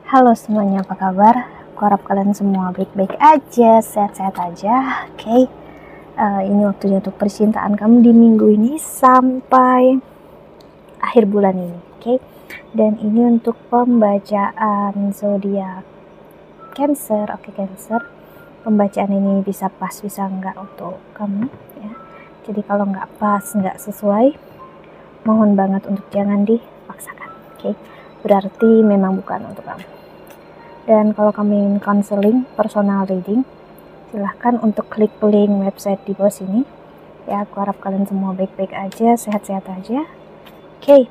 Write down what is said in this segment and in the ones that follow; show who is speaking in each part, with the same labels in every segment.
Speaker 1: Halo semuanya, apa kabar? Aku harap kalian semua baik-baik aja, sehat-sehat aja. Oke. Ini waktunya untuk percintaan kamu di minggu ini sampai akhir bulan ini. Oke. Dan ini untuk pembacaan zodiak Cancer. Oke, Cancer. Pembacaan ini bisa pas, bisa enggak untuk kamu ya. Jadi kalau enggak pas, enggak sesuai, mohon banget untuk jangan dipaksakan. Oke. Berarti memang bukan untuk kamu. Dan kalau kamu ingin counseling, personal reading, silahkan untuk klik link website di bawah sini. Ya, aku harap kalian semua baik-baik aja, sehat-sehat aja. Oke.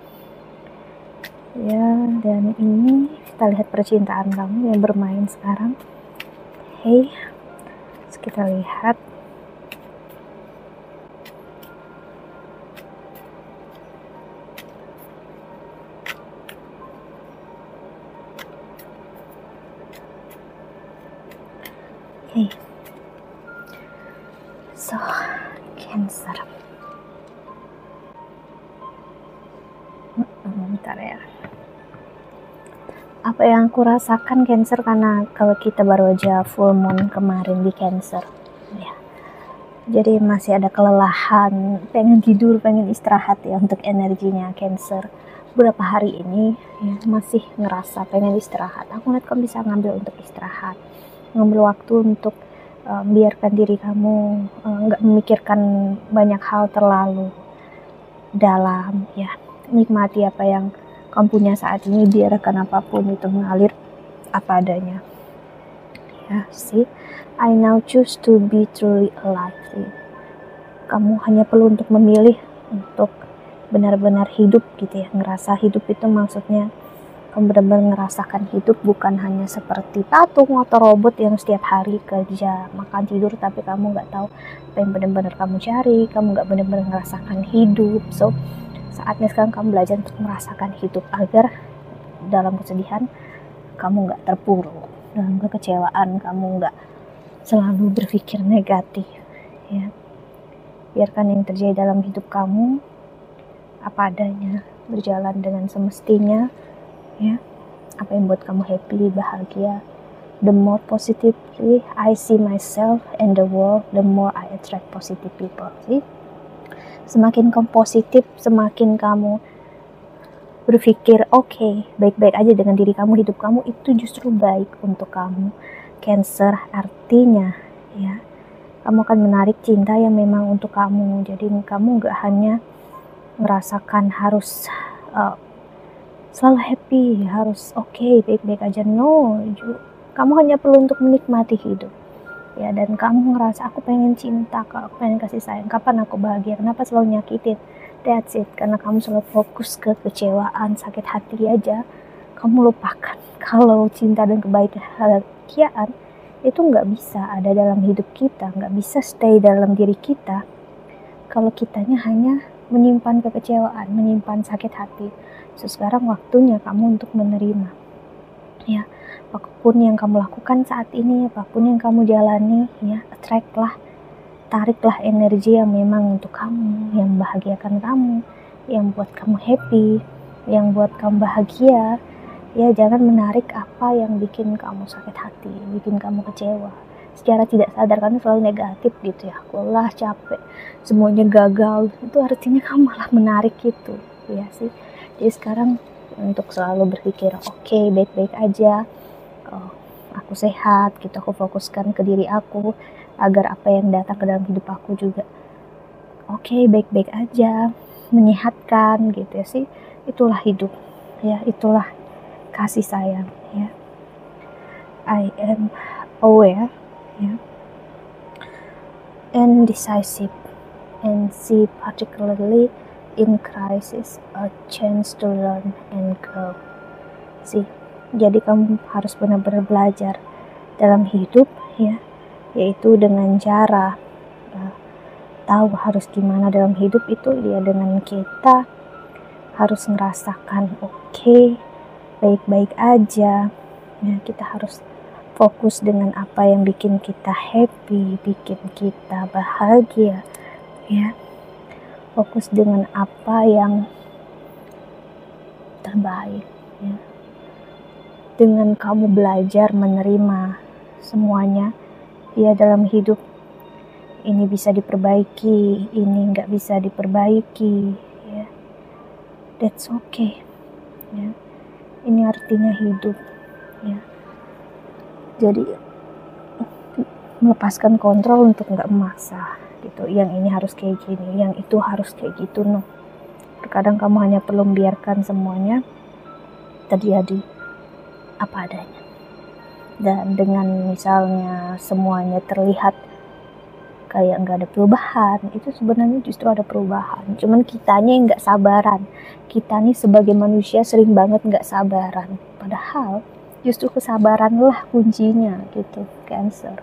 Speaker 1: Ya, dan ini kita lihat percintaan kamu yang bermain sekarang. Oke. Terus kita lihat. Oke. So, Cancer. Bentar ya. Apa yang aku rasakan Cancer, karena kalau kita baru aja full moon kemarin di Cancer ya, jadi masih ada kelelahan, pengen tidur, pengen istirahat ya untuk energinya Cancer. Beberapa hari ini ya, masih ngerasa pengen istirahat. Aku lihat kamu bisa ngambil untuk istirahat, ngambil waktu untuk biarkan diri kamu nggak memikirkan banyak hal terlalu dalam ya. Nikmati apa yang kamu punya saat ini, biarkan apapun itu mengalir apa adanya ya. See, I now choose to be truly alive. See, kamu hanya perlu untuk memilih untuk benar-benar hidup gitu ya. Ngerasa hidup itu maksudnya kamu benar-benar ngerasakan hidup, bukan hanya seperti patung atau robot yang setiap hari kerja makan tidur tapi kamu nggak tahu apa yang benar-benar kamu cari, kamu nggak benar-benar ngerasakan hidup. So saatnya sekarang kamu belajar untuk merasakan hidup agar dalam kesedihan kamu nggak terpuruk, dalam kekecewaan kamu nggak selalu berpikir negatif ya. Biarkan yang terjadi dalam hidup kamu apa adanya, berjalan dengan semestinya ya. Apa yang buat kamu happy, bahagia. The more positively I see myself and the world, the more I attract positive people. See? Semakin kamu positif, semakin kamu berpikir oke, baik-baik aja dengan diri kamu, hidup kamu itu justru baik untuk kamu. Cancer artinya ya, kamu akan menarik cinta yang memang untuk kamu. Jadi kamu gak hanya merasakan harus selalu happy, harus oke, baik-baik aja. No, kamu hanya perlu untuk menikmati hidup ya. Dan kamu ngerasa aku pengen cinta, aku pengen kasih sayang, kapan aku bahagia, kenapa selalu nyakitin. That's it. Karena kamu selalu fokus ke kecewaan, sakit hati aja, kamu lupakan kalau cinta dan kebahagiaan itu nggak bisa ada dalam hidup kita, nggak bisa stay dalam diri kita kalau kitanya hanya menyimpan kekecewaan, menyimpan sakit hati. So, sekarang waktunya kamu untuk menerima ya, apapun yang kamu lakukan saat ini, apapun yang kamu jalani ya, attract-lah, tariklah energi yang memang untuk kamu, yang membahagiakan kamu, yang buat kamu happy, yang buat kamu bahagia ya. Jangan menarik apa yang bikin kamu sakit hati, bikin kamu kecewa secara tidak sadar, karena selalu negatif gitu ya. Aku lelah, capek, semuanya gagal, itu artinya kamu malah menarik gitu ya sih. Jadi sekarang untuk selalu berpikir oke, baik-baik aja, aku sehat gitu, aku fokuskan ke diri aku agar apa yang datang ke dalam hidup aku juga oke, baik-baik aja, menyehatkan gitu ya sih. Itulah hidup ya, itulah kasih sayang ya. I am aware ya, and decisive, and see particularly in crisis a chance to learn and grow. See, jadi kamu harus benar-benar belajar dalam hidup ya, yaitu dengan cara tahu harus gimana dalam hidup itu ya, dengan kita harus ngerasakan oke, baik-baik aja ya. Kita harus fokus dengan apa yang bikin kita happy, bikin kita bahagia ya. Fokus dengan apa yang terbaik ya. dengan kamu belajar menerima semuanya ya dalam hidup, ini bisa diperbaiki, ini nggak bisa diperbaiki, ya, that's okay, ya. Ini artinya hidup, ya. Jadi melepaskan kontrol untuk nggak memaksa, gitu. Yang ini harus kayak gini, yang itu harus kayak gitu, no. Terkadang kamu hanya perlu membiarkan semuanya terjadi apa adanya. Dan dengan misalnya semuanya terlihat kayak nggak ada perubahan, itu sebenarnya justru ada perubahan. Cuman kitanya yang nggak sabaran. Kita nih sebagai manusia sering banget nggak sabaran. Padahal justru kesabaranlah kuncinya, gitu, Cancer.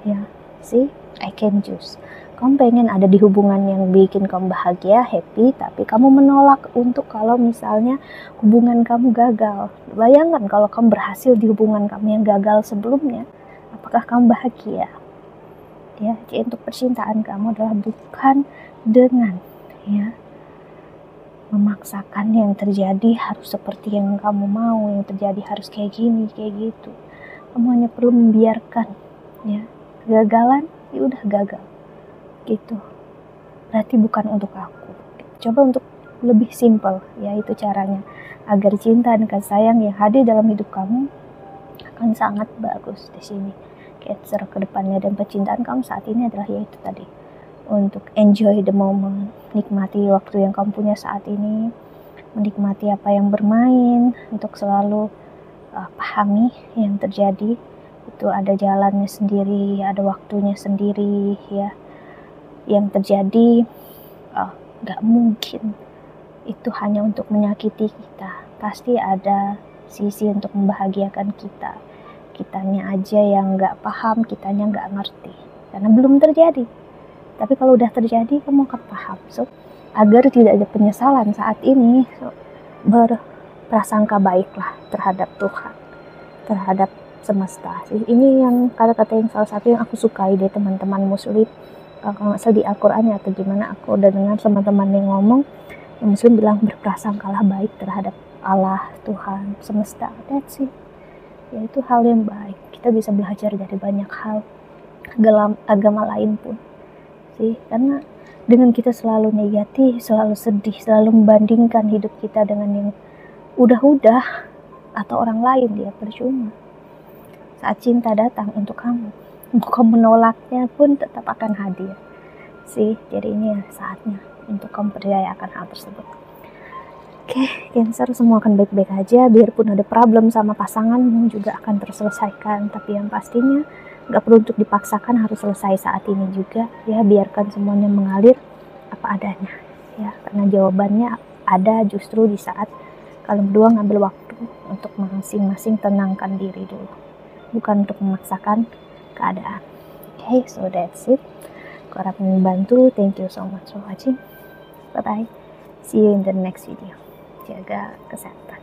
Speaker 1: Ya, see, I can choose. Kamu pengen ada di hubungan yang bikin kamu bahagia, happy, tapi kamu menolak untuk kalau misalnya hubungan kamu gagal. Bayangkan kalau kamu berhasil di hubungan kamu yang gagal sebelumnya, apakah kamu bahagia? Ya, jadi untuk percintaan kamu adalah bukan dengan ya memaksakan yang terjadi harus seperti yang kamu mau, yang terjadi harus kayak gini, kayak gitu. Kamu hanya perlu membiarkan ya kegagalan, ya udah gagal gitu. Berarti bukan untuk aku. Coba untuk lebih simpel, ya itu caranya agar cinta dan kasih sayang yang hadir dalam hidup kamu akan sangat bagus di sini. Cancer ke depannya, dan percintaan kamu saat ini adalah yaitu tadi untuk enjoy the moment, nikmati waktu yang kamu punya saat ini, menikmati apa yang bermain, untuk selalu pahami yang terjadi itu ada jalannya sendiri, ada waktunya sendiri ya. Yang terjadi gak mungkin itu hanya untuk menyakiti kita, pasti ada sisi untuk membahagiakan kita. Kitanya aja yang gak paham, kitanya gak ngerti karena belum terjadi. Tapi kalau udah terjadi, kamu akan paham. So, agar tidak ada penyesalan saat ini, berprasangka baiklah terhadap Tuhan, terhadap semesta. Ini yang kata-kata yang salah satu yang aku sukai dari teman-teman muslim. Kalau nggak salah di Al-Quran atau gimana, aku udah dengar teman-teman yang ngomong, yang muslim bilang berprasangkalah baik terhadap Allah, Tuhan, semesta. That's it. Ya, itu hal yang baik. Kita bisa belajar dari banyak hal, agama lain pun sih. Karena dengan kita selalu negatif, selalu sedih, selalu membandingkan hidup kita dengan yang udah-udah atau orang lain, ya percuma. Saat cinta datang untuk kamu, kamu menolaknya pun tetap akan hadir sih. Jadi ini ya saatnya untuk kamu percaya akan hal tersebut. Oke, Cancer, semua akan baik-baik aja. Biarpun ada problem sama pasanganmu juga akan terselesaikan. Tapi yang pastinya gak perlu untuk dipaksakan harus selesai saat ini juga ya. Biarkan semuanya mengalir apa adanya ya, karena jawabannya ada justru di saat kalian berdua ngambil waktu untuk masing-masing tenangkan diri dulu, bukan untuk memaksakan keadaan. Okay, so that's it. Aku harap membantu. Thank you so much for watching. Bye bye. See you in the next video. Jaga kesehatan.